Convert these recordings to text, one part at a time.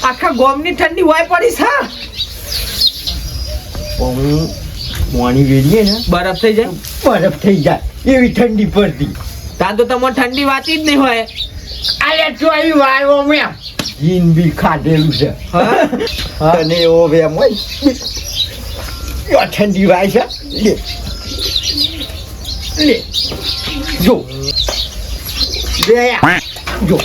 આખા ગોમની ઠંડી હોય પડી છે. મોણી વેરીએ ને બરફ થઈ જાય. બરફ થઈ જાય એવી ઠંડી પડતી. ત્યાં તો તમને ઠંડી વાતી જ નહીં હોય. અરે ચોઈ વાયો મેં જીન બી ખાધેલું છે. અને એવો વેમ હોય ઠંડી વાય છે. લે લે જો લે જો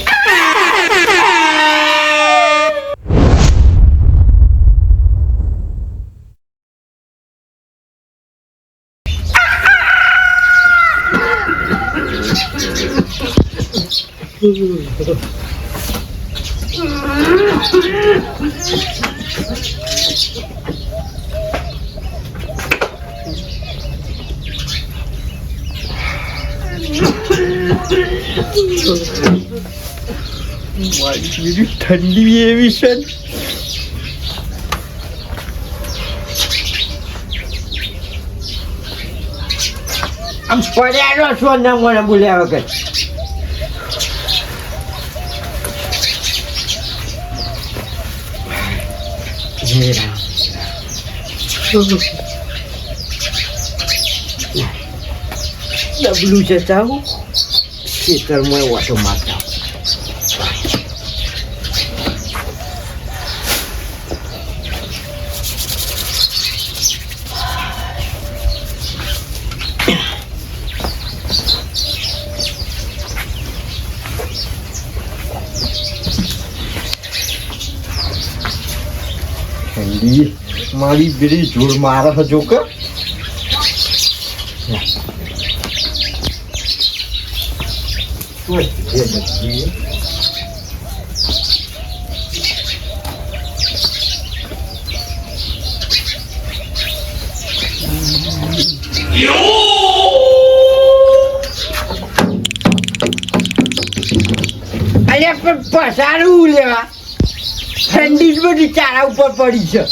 ઠંડી એવી છે. આમ પડ્યા છો ના મને બોલ્યા વગર. ડબલું છે ચાવું ખેતરમાં વાટો મારતા. ઠંડી મારી બેરી જોર મારે હજો કે અલ્યા પણ પસારું લેવા ઠંડી જ બધી ચારા ઉપર પડી છે.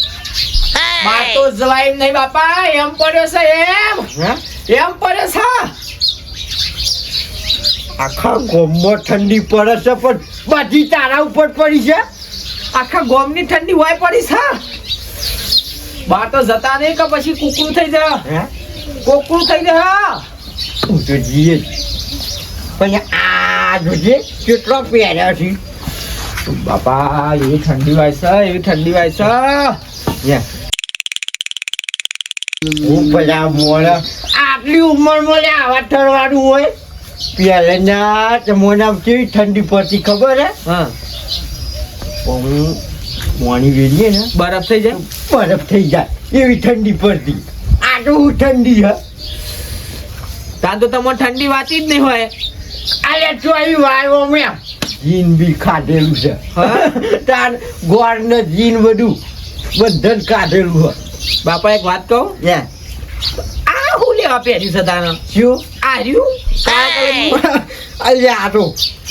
માર તો જવાય નહીં બાપા. એમ પડ્યો છે એમ પડ્યો છે. આખા ગોમમાં ઠંડી પડે છે પણ બધી ચારા ઉપર પડી છે. આખા ગોમની ઠંડી હોય પડી છે. બહાર તો જતા નહીં કે પછી કુકડું થઈ જાય. કોકડું થઈ જાય. હું તો જઈએ જ પણ આ જોજે કેટલો પહેર્યા છે બાપા. એવી ઠંડી હોય છે એવી ઠંડી હોય છે. હું બધા મોડા આટલી ઉંમરમાં આવા ઠરવાનું હોય. પહેલાના જમાનામાં કેવી ઠંડી પડતી ખબર હે. હા હું મોણી વેરીએ ને બરફ થઈ જાય. બરફ થઈ જાય એવી ઠંડી પડતી. આ તો ઠંડી હે. ત્યાં તો તમને ઠંડી વાતી જ નહીં હોય. અરે ચોઈ વાયો મેં જીન બી ખાધેલું છે. તાર ગોળ ને જીન બધું બધું જ કાઢેલું હોય. બાપા એક વાત કહું. આ હું લેવા પહેર્યું છે તારે? શું આ રહ્યું અલ્યા આ તો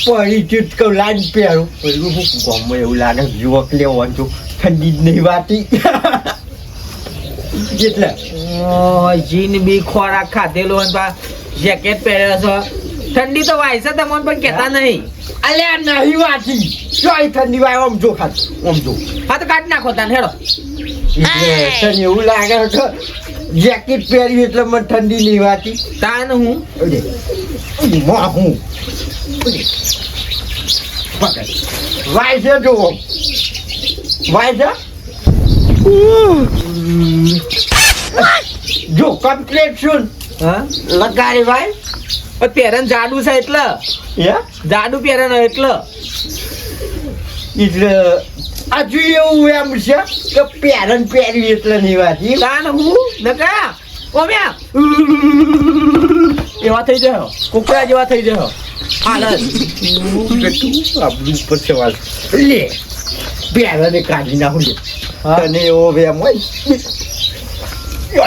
પડી ચૂટકો લાઈન પહેરું પેલું હું ગામમાં એવું લાગે યુવક લેવાનું છું ઠંડી જ નહીં વાતી. એટલે જીન બી ખોરાક ખાધેલો જેકેટ પહેર્યો છો. ઠંડી તો વાય છે તમને પણ કહેતા નહીં. અલ્યા નહીં વાતી ચોઈ ઠંડી વાય આમ જો ખાત આમ જો. હા તો કાઢી નાખો તાને હેડો. તને એવું લાગે છે જેકેટ પહેર્યું એટલે મને ઠંડી નહીં વાતી. તાને હું હું વાય છે જો વાય છે જો કમ્પ્લેટ શું હા લગાડી ભાઈ. પહેરન જાડું છે એટલે જાડું પહેરન એટલે હજુ એવું એમ છે કે પહેરન પહેર્યું એટલે નહીં વાતી. તાન હું નકા ઓમ્યા એવા થઈ જાય કુકડા જેવા થઈ જાય. હાલત આપણું ઉપર છે વાત લે પહેરને કાઢી નાખું લે. અને એવો વેમ હોય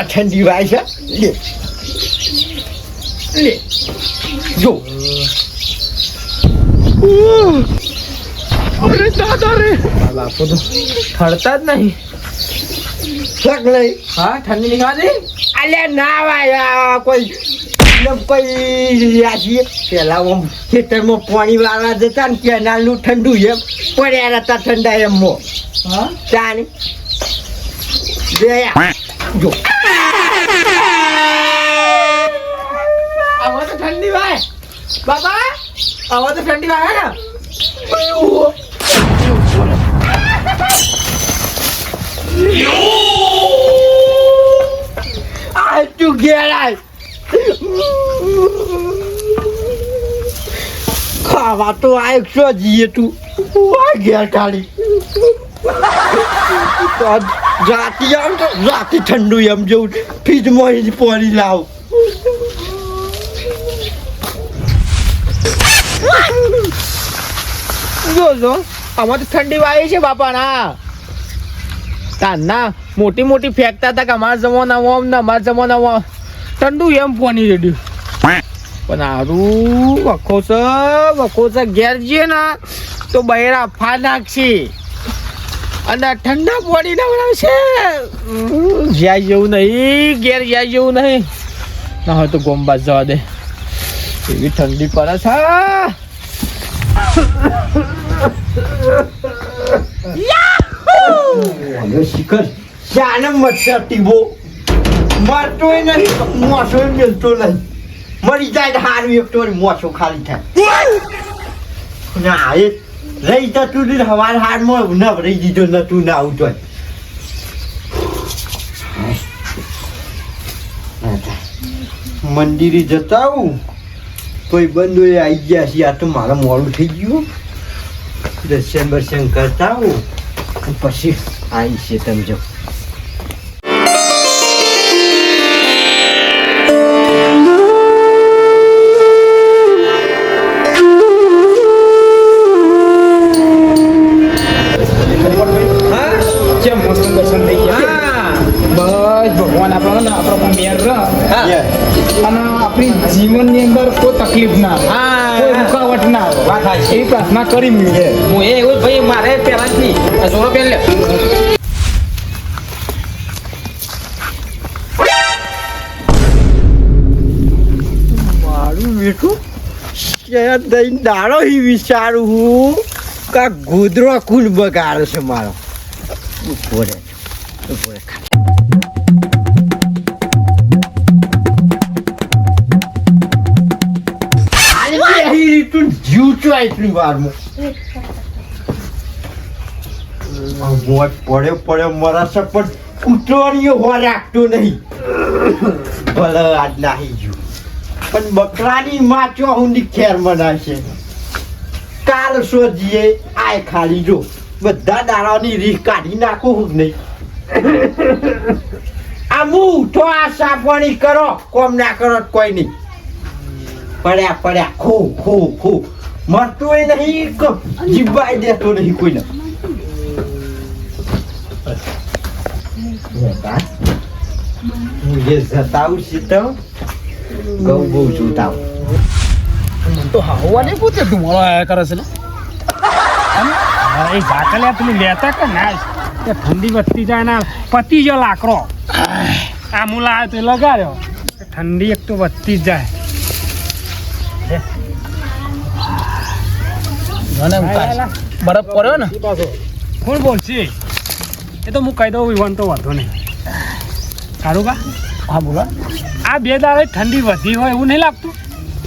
ઠંડી વાય છે. લે લે જો અરે દાદા રે બાપો તો ઠરતા જ નહીં. શક નહીં. હા ઠંડી નીકળવા દે. અલ્યા ના વાય કોઈ ને પછી રહ્યા છીએ પેલા આમ ખેતરમાં પાણી વાળવા જતા ને કેનાલનું ઠંડુ એમ પડ્યા હતા ઠંડા એમમાં હા ચાની જો આવા તો ઠંડી વાય બાબા આવા તો ઠંડી વાય ને આ તું ઘેરાય ખાવા તો આ 100 જઈએ તું ઘેર કાઢી જાતી આમ તો રાતી ઠંડુ એમ જવું ફ્રીજમાં પાણી લાવ જો આમાં તો ઠંડી વાય છે બાપા ના તાના મોટી મોટી ફેંકતા હતા કે અમારા જમાનામાં ને અમારા જમાનામાં ઠંડુ એમ પાણી રેડ્યું પણ હારું વખો છે ઘેર જઈએ ને તો બહેરા ફા નાખશે અને ઠંડા પાણી નવડાવશે જ્યાં જેવું નહીં ઘેર જ્યાં જેવું નહીં ના હોય તો ગોમબાજ જવા દે એવી ઠંડી પડે છે શિખર શાને મચ્છર ટીબો મારતોય નહીં મોસો મિલતો નહીં મરી જાય હારું એક તો મોસો ખાલી થાય ના એ રહી જતું ને હવાર હારમાં ન રહી દીધો નતું ના આવું તો મંદિરે જતા આવું કોઈ બંધો આવી ગયા છે આ તો મારા મોડું થઈ ગયું દર્શન કરતા આવું પછી આવી છે તમે જો ભગવાન આપણો મેર અને આપણી જીવનની અંદર કોઈ તકલીફ ના કોઈ રૂકાવટ ના આવે એવી પ્રાર્થના કરી મળે હું એવું ભાઈ મારે પહેલાથી જોડો પહેર લે મારું બેઠું શહેર દઈને દાડો ही વિચારું હું કા ગોદરો કુલ બગાડે છે મારો ઉભો રહે જીવ છો એટલી વારમાં પડ્યો મરાશે પણ કૂતરોની હો રાખતો નહીં ભલે આજ નાહી ગયું પણ બકરાની માચો હુંડી ખેર મનાશે કાલ શોધીએ આય ખાલી જો બધા દાડાની રીહ કાઢી નાખું હું નહીં આમું તો આ સાપણી કરો કોમ ના કરો કોઈ નહીં પડ્યા ખો મરતું એ નહીં જીવાઈ દેતો નહીં કોઈને હું જે જતાવું છું તો ગૌ બહુ જોતાવું તો હવા નહીં પૂછે તું મારો આયા કરે છે એ ઝાકલિયા પેલું લેતા કે ના એ ઠંડી વધતી જાય ને પતી ગયો લાકડો આ મુલા આવ્યો તો લગાડ્યો ઠંડી એક તો વધતી જ જાય બરફ પડ્યો ને કોણ બોલશે એ તો હું કહી દઉં વિવાન તો વાંધો નહીં સારું કા હા બોલો આ બે દાડે ઠંડી વધી હોય એવું નહીં લાગતું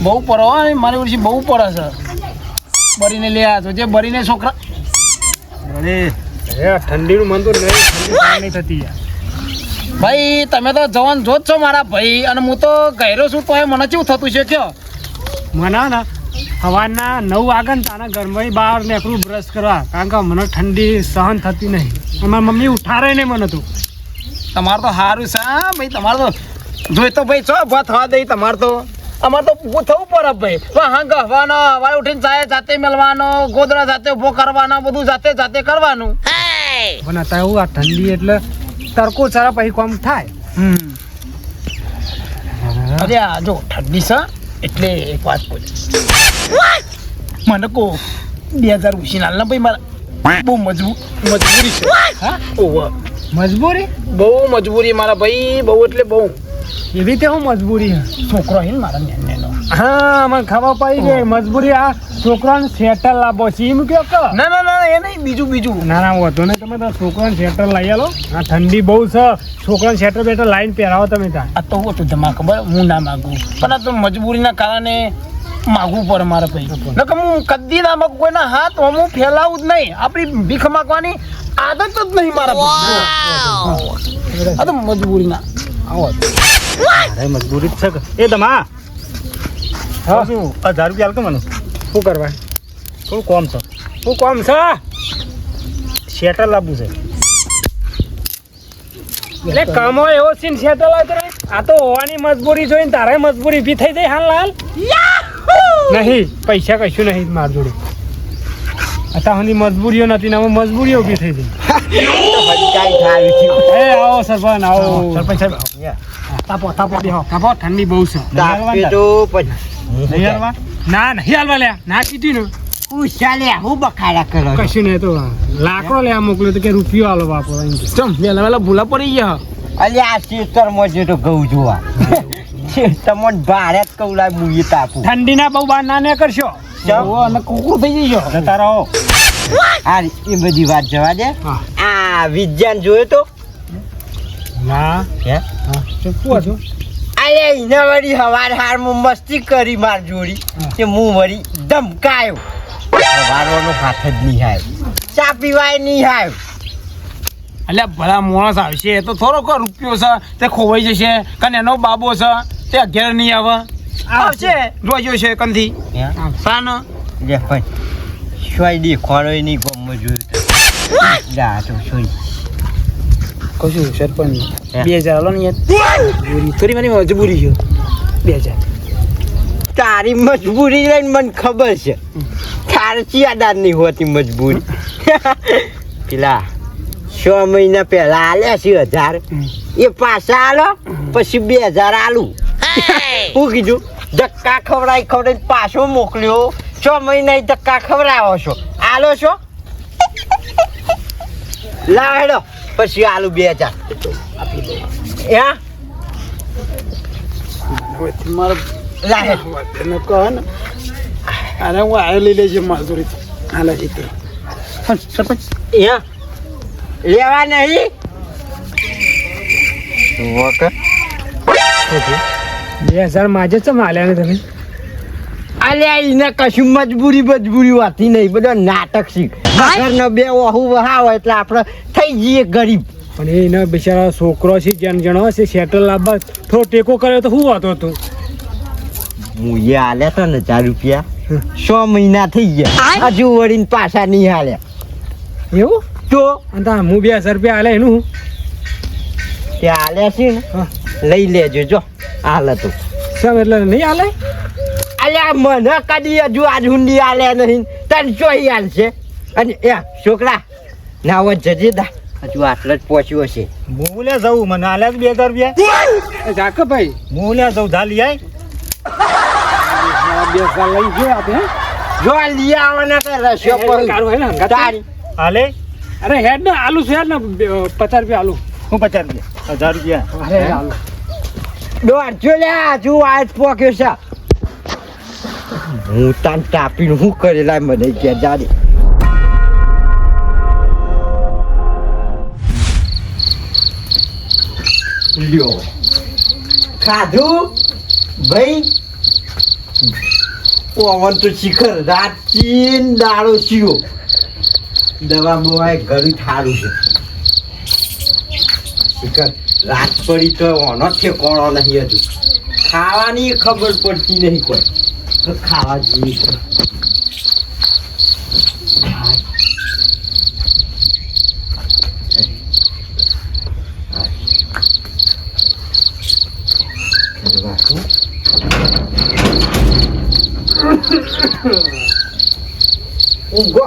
બહુ પડો મારી વર્ષે બહુ પડે છે બરીને લે આ તો જે બરીને છોકરા અરે ઠંડીનું મન તો નહીં થતી યાર ભાઈ તમે તો જવાન જો જ છો મારા ભાઈ અને હું તો ગયરો છું તો મને કેવું થતું છે કયો મને ને સવારના 9 વાગે ને તાના ઘરમાં બહાર નીકળું બ્રશ કરવા કારણ કે મને ઠંડી સહન થતી નહીં અમારી મમ્મી ઉઠારે નહીં મને તો તમારે તો સારું છે હા ભાઈ તમારે તો જોઈ તો ભાઈ છો ઉભા થવા દઈ તમારે તો અમારે તો ઊભું થવું પડે ભાઈ હા ગહવાનો હવારે ઉઠીને ચાય જાતે મેળવાનો ગોદડા જાતે ઉભો કરવાનો બધું જાતે કરવાનું પણ અત્યારે એવું આ ઠંડી એટલે તડકો સારા પછી કામ થાય અરે આ જો ઠંડી છે એટલે એક વાત કહું મને કહો 2000 ઉછીના ને ભાઈ મારા બહુ મજબૂરી છે હા ઓહો મજબૂરી બહુ મજબૂરી મારા ભાઈ બહુ એટલે બહુ એવી તે હું મજબૂરી હે. છોકરો હે ને મારા નેનો. હા મને ખબર પડી કે મજબૂરી આ છોકરાને સેટલ લાવો છે એમ કયો કે ના એ નહીં બીજું ના ના વધો ને તમે તો છોકરાને સેટલ લઈ આલો. આ ઠંડી બહુ છે છોકરાને સેટર બેટર લાઈન પહેરાવો તમે ત્યાં. આ તો હતું તમારે ખબર હું ના માગું પણ આ તો મજબૂરીના કારણે માગવું પડે મારે પૈસા નકર હું કદી ના માગું કોઈના હાથ હું ફેલાવું જ નહીં આપણી ભીખ માગવાની આદત જ નહીં મારા આ તો મજબૂરીના આવો અરે મજબૂરી જ છે કે એ દમા હા શું 1000 રૂપિયા હાલ કે મને શું કરવા શું કોમ છે શેટર લાવવું છે એટલે કામો એવો સીન શેટર લાવતો આ તો હોવાની મજબૂરી જોઈને તારે મજબૂરી ઊભી થઈ જાય હાલ નહીં પૈસા કશું નહીં માર જોડે અત્યાર સુધી મજબૂરીઓ નથી ને હવે મજબૂરીઓ ઊભી થઈ ગઈ એ આવો સરપંચ આવો સરપંચ સાહેબ તાપો ઠંડી બહુ છે નહીં હાલવા ના નહીં હાલવા લ્યા ના કીધું ને હું બખાડા કરો કશું નહીં તો લાકડો લેવા મોકલ્યો તો કે રૂપિયો હાલો વાપરો ચમ વેલા ભૂલા પડી ગયા અલ્યા આ ખેતરમાં જે તો ઘઉં જોવા ખેતરમાં ભારે જ કવલાય મુઈ તાપું ઠંડીના બહુ બહાર ના ને કરશો અને કુકડું થઈ જજો જતા રહો આ એ બધી વાત જવા દે આ વિજ્ઞાન જોયો તો ના હે હા શું છો અરે એને વળી હારમાં મસ્તી કરી માર જોડી કે હું વળી ધમકાયો વારવાનો હાથ જ નહીં આવ્યો ચા પીવાય નહીં આવ્યો એટલે ભલા માણસ આવશે એ તો થોડો કોઈ રૂપિયો છે તે ખોવાઈ જશે કને એનો બાબો છે તે ઘેર નહીં આવે આવશે રોજો છે કંથી સાનો લે પણ સોય દેખાડો નહીં ગમમાં જોયું જા તો સોય કશું સરપંચ 2000 હાલો ને યાર થોડી મારી મજબૂરી છે 2000 તારી મજબૂરી લઈને મને ખબર છે તારે ચિયાદાર નહીં હોતી મજબૂરી પેલા 6 મહિના પહેલા આલ્યા છે 1000 એ પાછા આલો પછી 2000 આલું શું કીધું ધક્કા ખવડાવી પાછો મોકલ્યો 6 મહિના ધક્કા ખવડાવો છો આલો છો લાડો પછી આલુ 2000 યા મારે લાહે કહો ને અરે હું આ લઈ લેજે મજૂરી હાલ જીતે સરપંચ યા લેવા નહીં વખત 2000 માજે છે માલ્યા ને તમે અલ્યા એને કશું મજબૂરી હોતી નહીં બધો નાટક શીખ ઘરના બે વહુ વહાવ એટલે આપણે થઈ જઈએ ગરીબ પણ એના બિચારા છોકરો છે જણો છે સેટલ લાવવા થોડો ટેકો કર્યો તો શું વાતો હતો હું એ હાલ્યા હતા ને 1000 રૂપિયા 6 મહિના થઈ ગયા હજુ વળીને પાછા નહીં હાલ્યા એવું તો અને હું 2000 રૂપિયા હાલે એનું તે હાલ્યા છે ને લઈ લેજો જો હાલ તો સમ એટલે નહીં હાલે અલ્યા મને કદી હજુ આજ હુંડી હાલ્યા નહીં તને ચોઈ હાલશે અને એ છોકરા નાવ જજે દા હજુ આટલો જ પહોંચ્યો છે હું લે જવું મને હાલે 2000 રૂપિયા જાકે ભાઈ હું લે જવું ધાલી આય 2000 લઈ ગયો આપણે જો લઈ આવવાના કે રસ્યો પર કારું હે ને તારી હાલે અરે હેડ ને આલુ છે ને 50 રૂપિયા આલુ હું 50 રૂપિયા 1000 રૂપિયા અરે આલુ દોડ જો લે હજુ આજ પોક્યો છે હું તાન તાપીને હું કરેલા મને કે જાડી લ્યો ખાધું ભાઈ ઓવન તો શિખર રાચીન દાડો છીયો દવા બવાય ઘણી સારું છે શિખર રાત પડી તો ઓનો ઠેકોણો નહીં હજુ ખાવાની ખબર પડતી નહીં કોઈ ખાવા જેવી છે ઊંઘો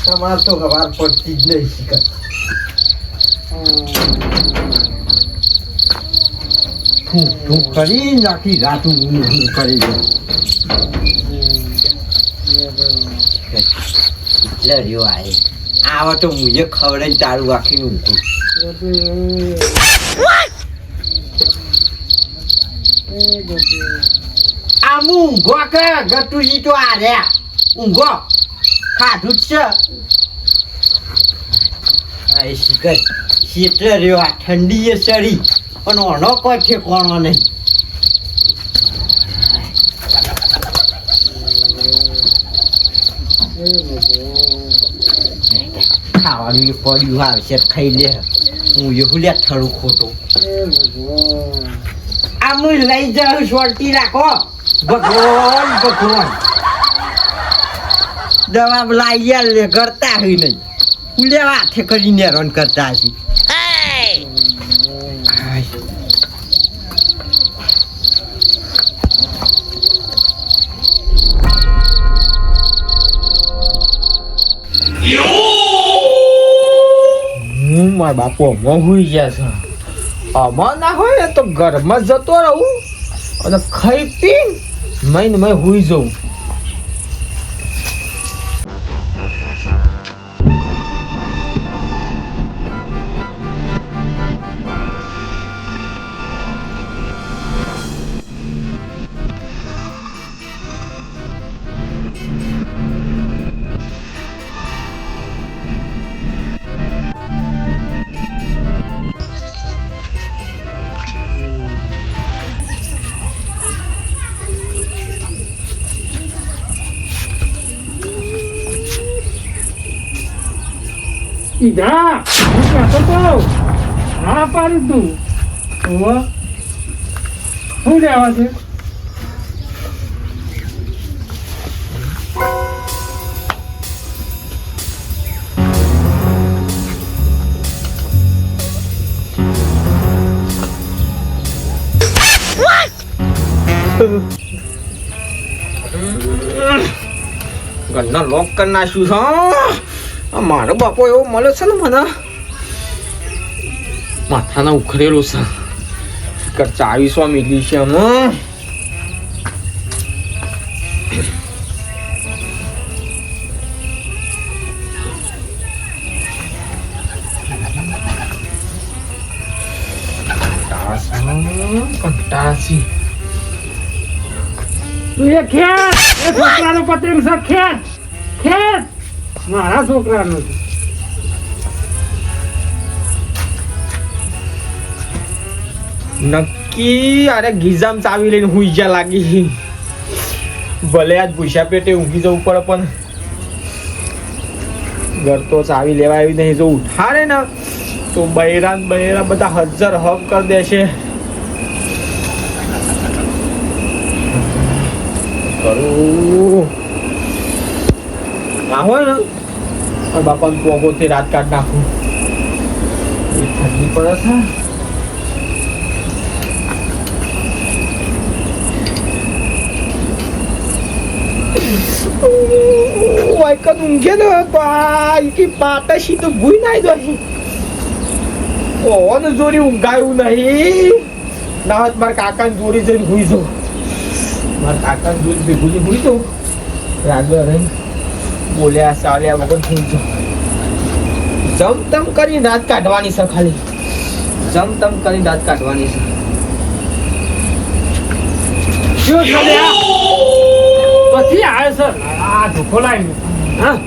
તમારે તો ખબર પડતી જ નહીં શીખર તું કરી નાખી રાતું ઊંઘ કરી દે લડ્યો આવે આવા તો મુજે ખવડાવી તારું આખી ઊંઘું આમ ઊંઘો કે ગટુજી તો આ રહ્યા ઊંઘો ખાધું જ છે આ શિખર શીતળ રહ્યો આ ઠંડી એ ચડી પણ ઓનો કોઈ ઠેકોણો નહીં ખાવાનું એ પડ્યું આવશે ખાઈ લે હું એવું લે થડું ખોટું આમ લઈ જાઉં સોલટી રાખો ભગવાન ભગવાન દવા લાવી લે કરતા હોય નહીં હું લેવા હાથે કરીને રન કરતા હશે મારા બાપુ હમણાં હુઈ ગયા છે હમણાં ના હોય ને તો ઘરમાં જતો રહું અને ખાઈ પી મેં હુઈ જાઉં ઈધા હું કહેતો તો હા પાડું તું ઓવા શું લેવા છે ઘરના લોક કરી નાખ્યું છે મારો બાપો એવો મળે છે ને મને માથાના ઉખરેલું છે ચાવી સો મિલી છે અમે કંટાસી તું એ ખેત એ છોકરાનો પતંગ છે ખેત ખેત મારા છોકરાનો છે નક્કી અરે ગીઝામ ચાવી લઈને હુઈ જા લાગી ભલે આજ ભૂસ્યા પેટે ઊંઘી જવું પડે પણ ઘર તો ચાવી લેવા આવી નહીં જો ઉઠાડે ને તો બૈરા બધા હજાર હક કરી દેશે કરું ના હોય ને બાપાને પોગોથી રાત કાઢ નાખું ઠંડી પડે છે વાયકન ઊંઘે ને ભાઈ કે પાટાશી તો ભૂઈ નાઈ દો ઓન જોરી ઊંઘાયું નહીં ના હોત મારા કાકાને જોરી જઈને ભૂઈ જો મારા કાકાને જોરી ભેગું ભૂઈ જો રાગો રહી બોલ્યા ચાલ્યા વગર ભૂઈ જો જમ તમ કરી રાત કાઢવાની છે ખાલી જમ તમ કરી રાત કાઢવાની છે શું ચાલ્યા પછી આવે છે આ ધોકો લાવી હા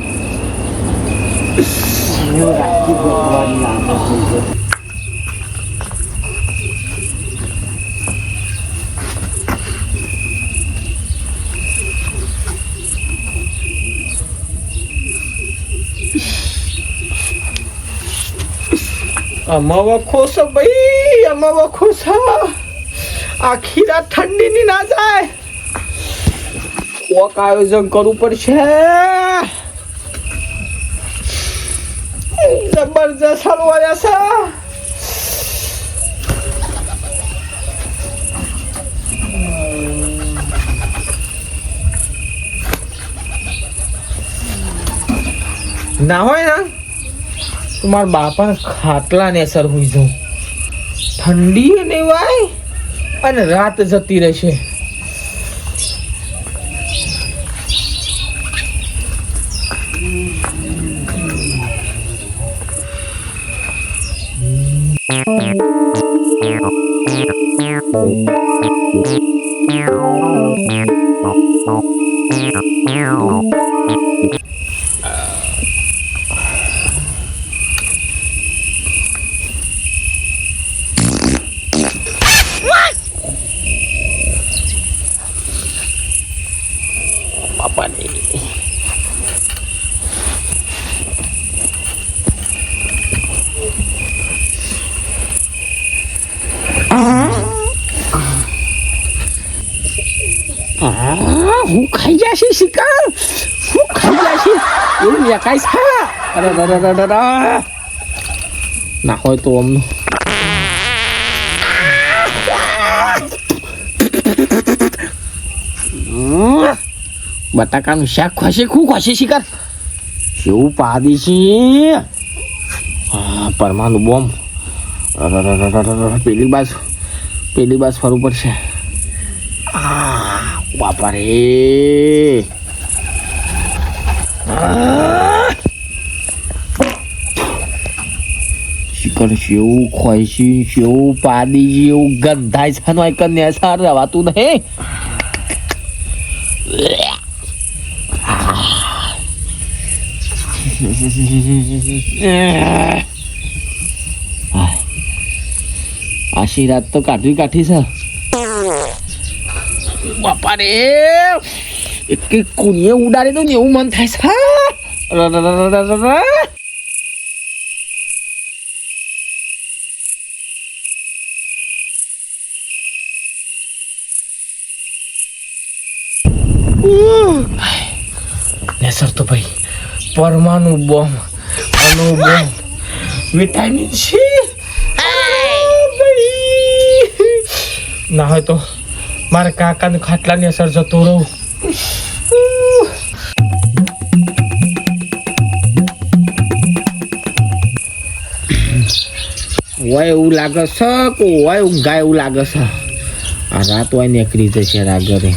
અમાવા ખોસ ભાઈ અમાવા ખોસ આખી રાત ઠંડી ની ના જાય કોક આયોજન કરવું પડશે જબરજસ્ત હલવાયા છે ના હોય ને તો મારા બાપા ખાટલા ને અસર હોઈ જાઉં ઠંડી નહીં વાય અને રાત જતી રહેશે હું ખાઈ જશે શિકાર હું ખાઈ જશે એવું મેકાય છે અરે ના હોય તો અમનું બટાકાનું શાક ખોશે ખૂબ ખોશે શિકાર એવું પાદી છે હા પરમાનું બોમ્બ પેલી બાજુ ફરવું પડશે બાપા રે શિકાર જેવું ખોઈશી જેવું પાડી જેવું ગંધાય છે નો એક ને સાર રવાતું નહીં આશી રાત તો કાઠી છે બાપા રે એક કુણીએ ઉડાડી દઉં ને એવું મન થાય છે સર તો ભાઈ પરમાણુ બોમ્બ અણુ બોમ્બ વિટામિન સી ના હોય તો મારા કાકાને ખાટલાની અસર જતો રહું હોય એવું લાગે છે કે હોય ઊંઘાય એવું લાગે છે આ રાત હોય નીકળી જશે રાગરે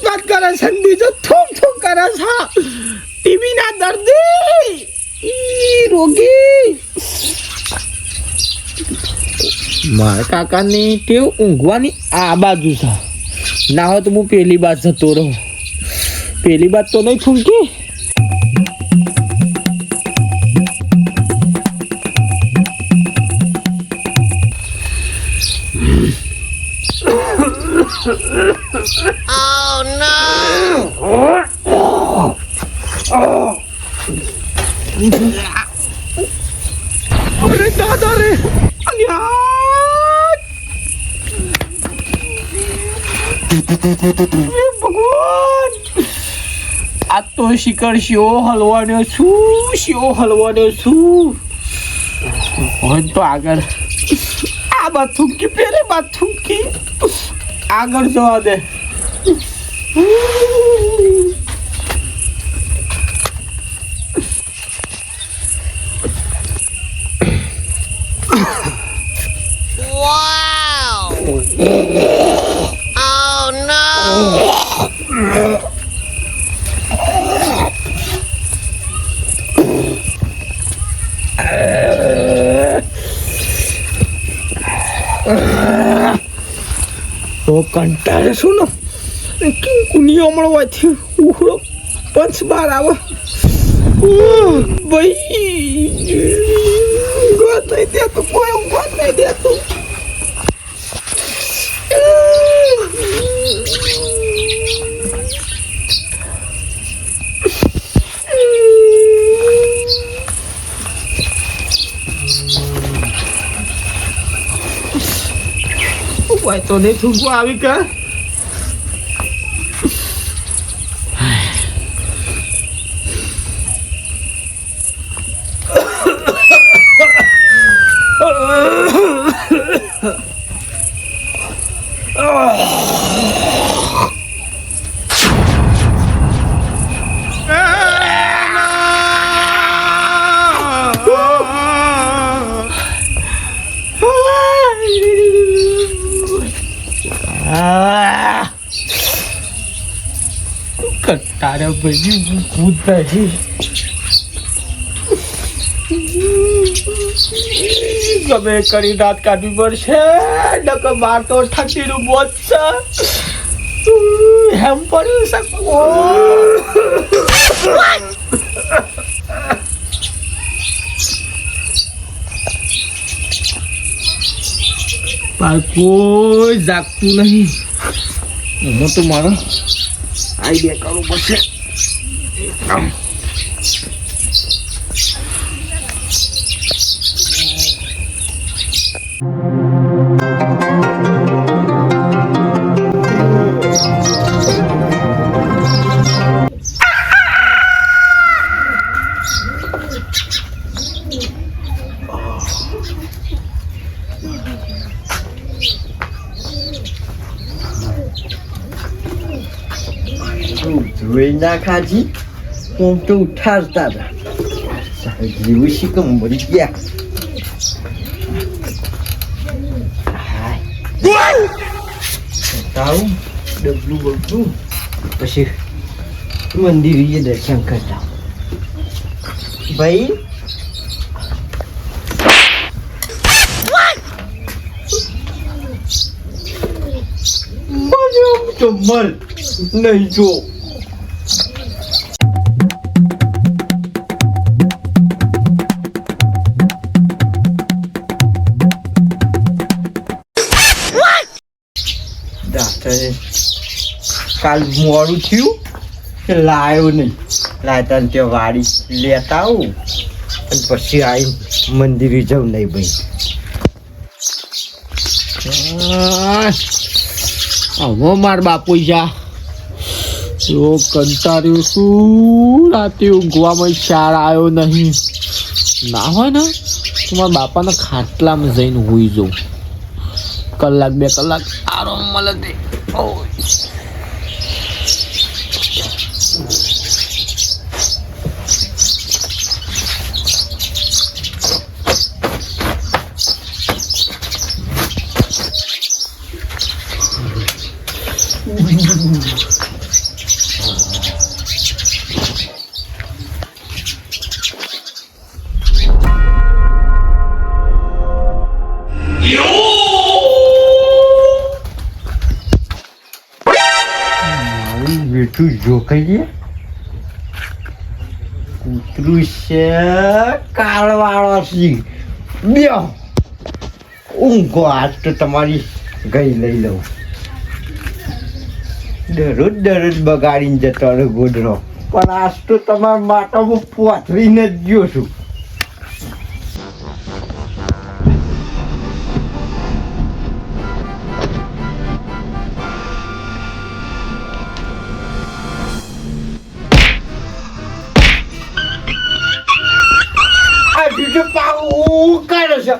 બાત કરે છે બીજો થોક કરે છે ટીવી ના દર્દી રોગી મારા કાકાની ટેવ ઊંઘવાની આ બાજુ છે ના હોય તો હું પેલી બાજુ જતો રહું પેલી બાજુ તો નહીં ફૂંકી Oh no! અરે દાદા રે ભગવાન આ તો શિકાર શિયો હલવાનો છું હોય તો આગળ આ બાત થૂકી પેલી બાત થૂકી આગળ જવા દે Wow! Oh no! તો કંટાળે શું ને કુની હમણાં વાંચી ઉહળો પંચ બાર આવે ભાઈ ઊંઘવા નહીં દેતું કોઈ ઊંઘવા નહીં દેતું ભાઈ તો નહીં થૂકવા આવી કા તારા ભાઈ હું ભૂત નહીં. ગમે કરી દાંત કાઢવી પડશે. નકર બાર તો ઠંડીનું મોત છે. હેમ પડી શકો. પણ કોઈ જાગતું નહીં. એમાં તો મારો આઈડિયા કરવો પડશે. જોઈ ના ખાજી હું તો ઉઠાડતા હતા. જેવું શીખમ મરી ગયા. આવું ડબલું બબલું પછી મંદિરે દર્શન કરતા. ભાઈ તો મર નહીં જો. કાલ મોડું થયું લાયો નહીં. લાયતા ને ત્યાં વાડી લેતા આવું અને પછી આવીને મંદિરે જાઉં નહીં ભાઈ. હવે માર બાપુ જા જો કંટાળ્યો શું. રાતે ઊંઘવામાં ચાર આવ્યો નહીં. ના હોય ને તો મારા બાપાના ખાટલામાં જઈને હોઈ જાઉં. કલાક 2 કલાક આરામ મળે તે. બેઠું જો કહીએ કૂતરું છે કાળવાળો છે. બે ઊંઘો આજ તો તમારી ગઈ લઈ લઉં. દરરોજ બગાડીને જતો રહે ગોદડો. પણ આજ તો તમારા માટામાં પોથરીને જ ગયો છું. બીજો પાવ કરે છે.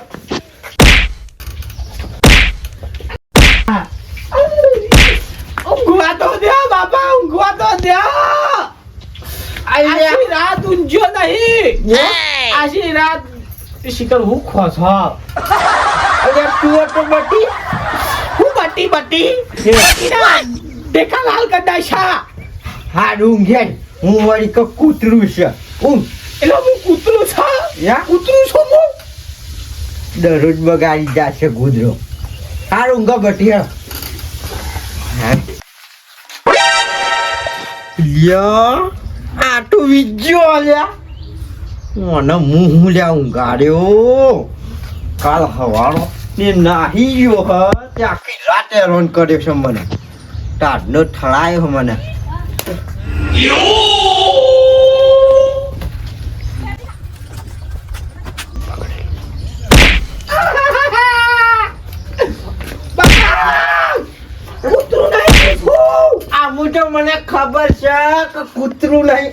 ઊંઘવા તો દે બાપા, ઊંઘવા તો દે. આખી રાત ઊંઘ્યો નહીં. આખી રાત શિકર હું ખોસ. અરે તું તો બટી હું બટી દેખા લાલ કદાશા. હાડ ઊંઘ્યા હું વળી કે કૂતરું છે. ઊંઘ એટલે હું કૂતરું છું. કૂતરું છું હું. દરરોજ બગાડી જશે ગુદરો. હાર ઊંઘા બટી. આટું વીજ્યો અલ્યા. મને હું લ્યા ઊંઘાડ્યો. કાલ હવારો ને નાહી ગયો હ તે આખી રાતે હેરાન કર્યો છે મને. ટાઢનો ઠળાયો મને. આમ તો મને ખબર છે કે કૂતરું નહીં.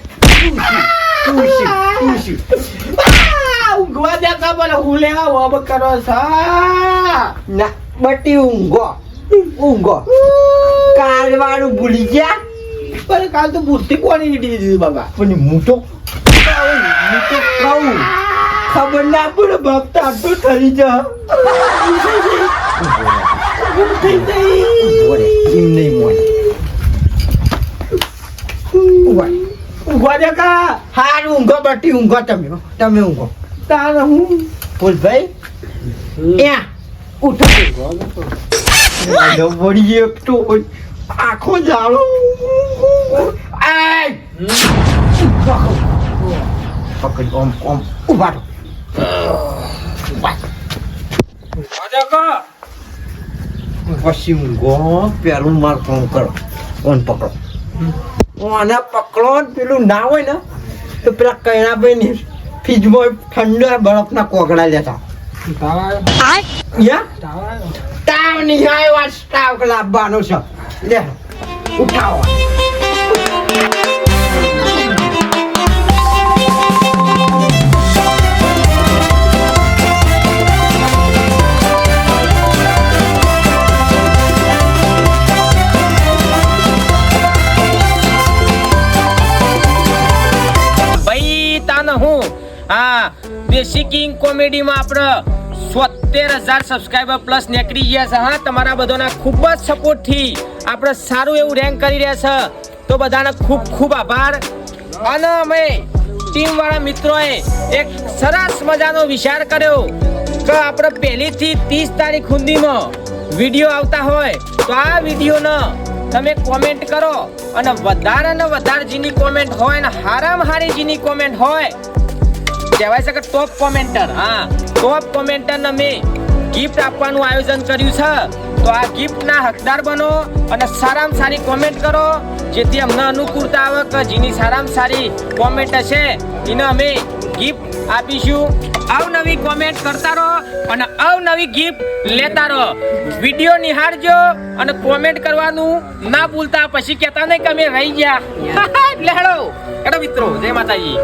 ઊંઘવા દે ખબર હું લેવા વબ કરો છો. ના બટી ઊંઘો ઊંઘો. કાલ વાળું ભૂલી ગયા. પણ કાલ તો બુદ્ધિ કોની નીકળી દીધી બાબા. પણ હું તો કહું ખબર ના પડે બાપ તો આટલું થઈ જા. એમ નહીં મને જકા હારું ઊંઘો બટી ઊંઘો તમે ઊંઘો તાર હું ફૂલભાઈ ત્યાં ઉઠો વળી એક તો આખો જાળો પકડ ઓમ ઉભા રહો પછી ઊંઘો પેલું માર ફોન કરો ઓન પકડો ઓને પકડો ને પેલું ના હોય ને તો પેલા કૈણાભાઈ ની ફ્રીજમાં ઠંડા બરફના કોગળા લેતા તાવ નહીં આવ્યો તાવ લાવવાનો છે લે ઉઠાવો હું હા દેશી કિંગ કોમેડીમાં આપણે 70,000 સબસ્ક્રાઇબર પ્લસ નીકળી ગયા છે હા તમારા બધાના ખૂબ જ સપોર્ટથી આપણે સારું એવું રેન્ક કરી રહ્યા છે તો બધાને ખૂબ ખૂબ આભાર અને અમે ટીમવાળા મિત્રોએ એક સરસ મજાનો વિચાર કર્યો કે આપણે પહેલીથી 30 તારીખ સુધીમાં વિડીયો આવતા હોય તો આ વિડીયોને તમે કોમેન્ટ કરો અને વધારે ને વધારે જેની કોમેન્ટ હોય ને હારામાં હારી જેની કોમેન્ટ હોય કહેવાય છે કે ટોપ કોમેન્ટર હા ટોપ કોમેન્ટરને મેં ગિફ્ટ આપવાનું આયોજન કર્યું છે તો આ ગિફ્ટના હકદાર બનો અને સારામાં સારી કોમેન્ટ કરો જેથી અમને અનુકૂળતા આવે કે જેની સારામાં સારી કોમેન્ટ હશે એને અમે ગિફ્ટ આપીશું અવનવી કોમેન્ટ કરતા રહો અને અવનવી ગિફ્ટ લેતા રહો વિડીયો નિહાળજો અને કોમેન્ટ કરવાનું ના ભૂલતા પછી કહેતા નહીં કે અમે રહી ગયા એટલે હેડો મિત્રો જય માતાજી